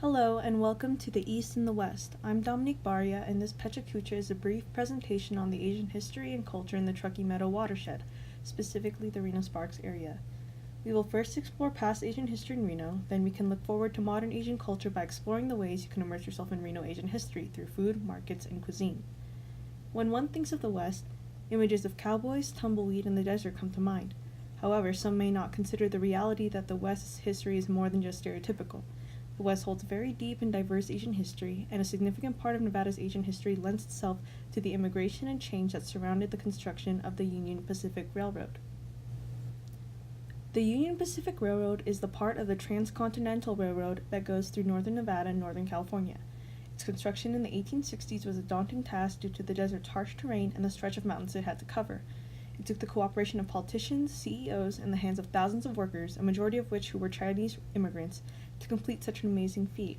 Hello and welcome to the East and the West. I'm Dominique Baria and this Pecha Kucha is a brief presentation on the Asian history and culture in the Truckee Meadow watershed, specifically the Reno-Sparks area. We will first explore past Asian history in Reno, then we can look forward to modern Asian culture by exploring the ways you can immerse yourself in Reno Asian history through food, markets, and cuisine. When one thinks of the West, images of cowboys, tumbleweed, and the desert come to mind. However, some may not consider the reality that the West's history is more than just stereotypical. The West holds very deep and diverse Asian history, and a significant part of Nevada's Asian history lends itself to the immigration and change that surrounded the construction of the Union Pacific Railroad. The Union Pacific Railroad is the part of the Transcontinental Railroad that goes through northern Nevada and northern California. Its construction in the 1860s was a daunting task due to the desert's harsh terrain and the stretch of mountains it had to cover. It took the cooperation of politicians, CEOs, and the hands of thousands of workers, a majority of which who were Chinese immigrants, to complete such an amazing feat.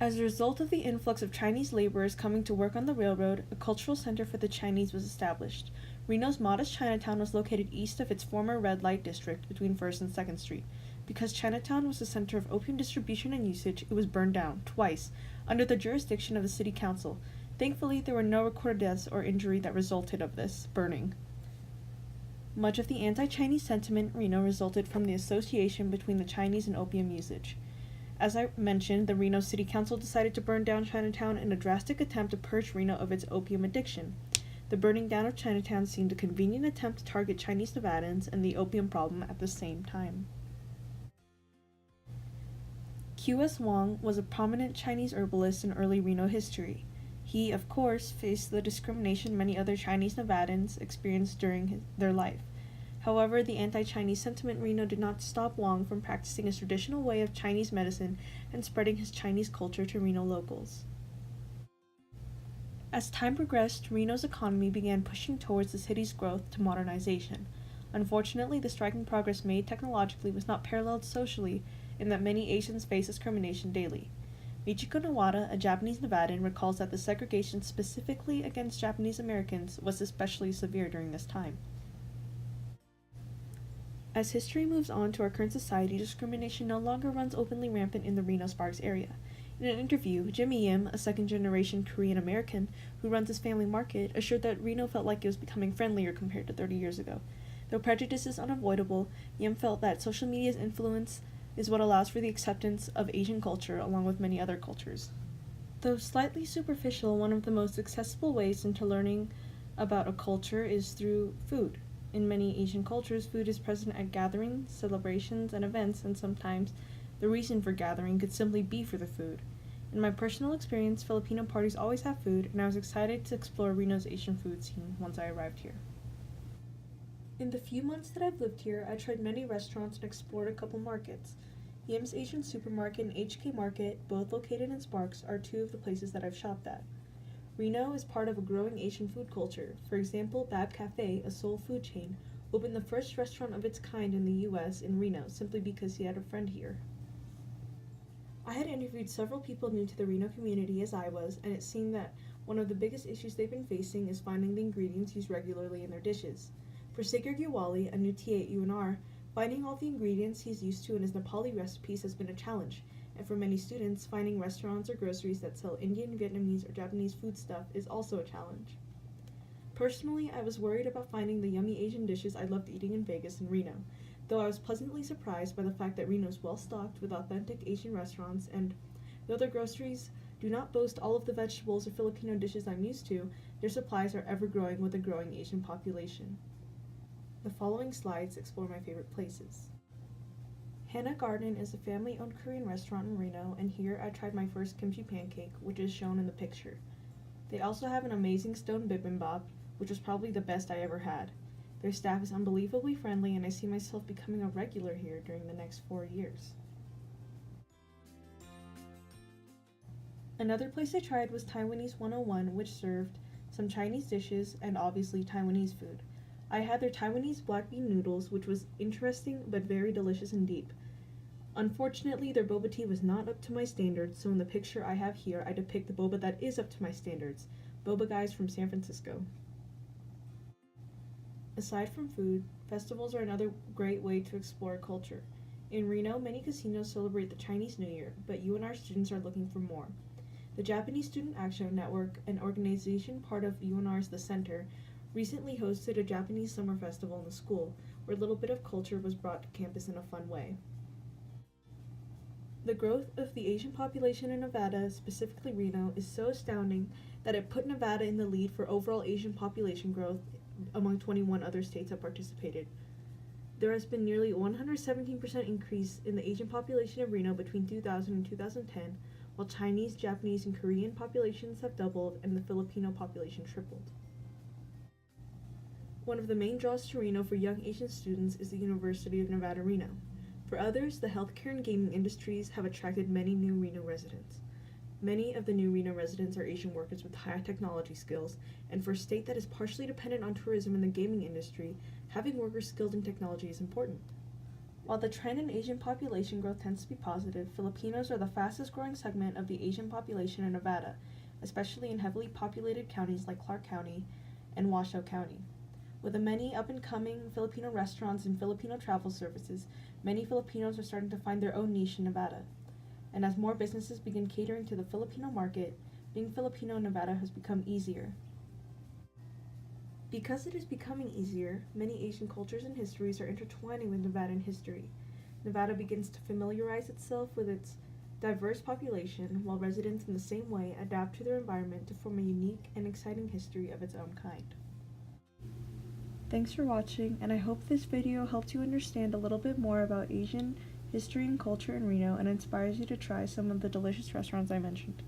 As a result of the influx of Chinese laborers coming to work on the railroad, a cultural center for the Chinese was established. Reno's modest Chinatown was located east of its former red light district between 1st and 2nd Street. Because Chinatown was the center of opium distribution and usage, it was burned down, twice, under the jurisdiction of the city council. Thankfully, there were no recorded deaths or injury that resulted of this burning. Much of the anti-Chinese sentiment in Reno resulted from the association between the Chinese and opium usage. As I mentioned, the Reno City Council decided to burn down Chinatown in a drastic attempt to purge Reno of its opium addiction. The burning down of Chinatown seemed a convenient attempt to target Chinese Nevadans and the opium problem at the same time. Q.S. Wong was a prominent Chinese herbalist in early Reno history. He, of course, faced the discrimination many other Chinese Nevadans experienced during their life. However, the anti-Chinese sentiment in Reno did not stop Wong from practicing his traditional way of Chinese medicine and spreading his Chinese culture to Reno locals. As time progressed, Reno's economy began pushing towards the city's growth to modernization. Unfortunately, the striking progress made technologically was not paralleled socially in that many Asians face discrimination daily. Michiko Nawada, a Japanese Nevadan, recalls that the segregation specifically against Japanese Americans was especially severe during this time. As history moves on to our current society, discrimination no longer runs openly rampant in the Reno-Sparks area. In an interview, Jimmy Yim, a second-generation Korean American who runs his family market, assured that Reno felt like it was becoming friendlier compared to 30 years ago. Though prejudice is unavoidable, Yim felt that social media's influence is what allows for the acceptance of Asian culture along with many other cultures. Though slightly superficial, one of the most accessible ways into learning about a culture is through food. In many Asian cultures, food is present at gatherings, celebrations, and events, and sometimes the reason for gathering could simply be for the food. In my personal experience, Filipino parties always have food, and I was excited to explore Reno's Asian food scene once I arrived here. In the few months that I've lived here, I tried many restaurants and explored a couple markets. Yim's Asian Supermarket and HK Market, both located in Sparks, are two of the places that I've shopped at. Reno is part of a growing Asian food culture. For example, Bab Cafe, a soul food chain, opened the first restaurant of its kind in the U.S. in Reno simply because he had a friend here. I had interviewed several people new to the Reno community as I was, and it seemed that one of the biggest issues they've been facing is finding the ingredients used regularly in their dishes. For Sagar Giwali, a new TA at UNR, finding all the ingredients he's used to in his Nepali recipes has been a challenge, and for many students, finding restaurants or groceries that sell Indian, Vietnamese, or Japanese food stuff is also a challenge. Personally, I was worried about finding the yummy Asian dishes I loved eating in Vegas and Reno, though I was pleasantly surprised by the fact that Reno is well stocked with authentic Asian restaurants, and though their groceries do not boast all of the vegetables or Filipino dishes I'm used to, their supplies are ever growing with a growing Asian population. The following slides explore my favorite places. Hannah Garden is a family-owned Korean restaurant in Reno, and here I tried my first kimchi pancake, which is shown in the picture. They also have an amazing stone bibimbap, which was probably the best I ever had. Their staff is unbelievably friendly, and I see myself becoming a regular here during the next 4 years. Another place I tried was Taiwanese 101, which served some Chinese dishes and obviously Taiwanese food. I had their Taiwanese black bean noodles, which was interesting but very delicious and deep. Unfortunately, their boba tea was not up to my standards, so in the picture I have here, I depict the boba that is up to my standards. Boba guys from San Francisco. Aside from food, festivals are another great way to explore culture. In Reno, many casinos celebrate the Chinese New Year, but UNR students are looking for more. The Japanese Student Action Network, an organization part of UNR's The Center, recently hosted a Japanese summer festival in the school, where a little bit of culture was brought to campus in a fun way. The growth of the Asian population in Nevada, specifically Reno, is so astounding that it put Nevada in the lead for overall Asian population growth among 21 other states that participated. There has been nearly 117% increase in the Asian population of Reno between 2000 and 2010, while Chinese, Japanese, and Korean populations have doubled and the Filipino population tripled. One of the main draws to Reno for young Asian students is the University of Nevada, Reno. For others, the healthcare and gaming industries have attracted many new Reno residents. Many of the new Reno residents are Asian workers with high technology skills, and for a state that is partially dependent on tourism and the gaming industry, having workers skilled in technology is important. While the trend in Asian population growth tends to be positive, Filipinos are the fastest growing segment of the Asian population in Nevada, especially in heavily populated counties like Clark County and Washoe County. With the many up-and-coming Filipino restaurants and Filipino travel services, many Filipinos are starting to find their own niche in Nevada. And as more businesses begin catering to the Filipino market, being Filipino in Nevada has become easier. Because it is becoming easier, many Asian cultures and histories are intertwining with Nevadan history. Nevada begins to familiarize itself with its diverse population, while residents in the same way adapt to their environment to form a unique and exciting history of its own kind. Thanks for watching, and I hope this video helped you understand a little bit more about Asian history and culture in Reno and inspires you to try some of the delicious restaurants I mentioned.